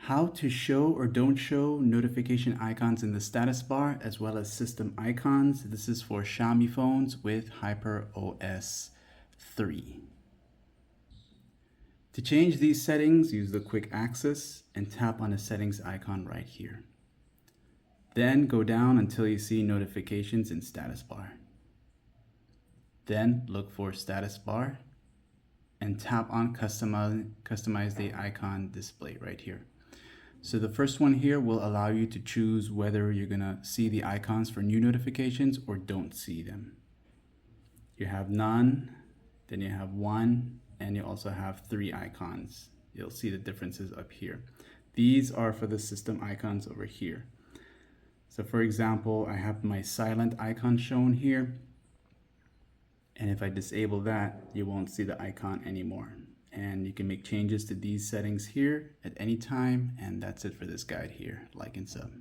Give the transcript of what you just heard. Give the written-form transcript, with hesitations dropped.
how to show or don't show notification icons in the status bar, as well as system icons. This is for Xiaomi phones with Hyper OS 3. To change these settings, use the quick access and tap on the settings icon right here. Then go down until you see notifications in status bar. Then look for status bar and tap on customize the icon display right here. So the first one here will allow you to choose whether you're gonna see the icons for new notifications or don't see them. You have none, then you have one, and you also have 3 icons. You'll see the differences up here. These are for the system icons over here. So for example, I have my silent icon shown here. And if I disable that, you won't see the icon anymore. And you can make changes to these settings here at any time. And that's it for this guide here. Like and sub.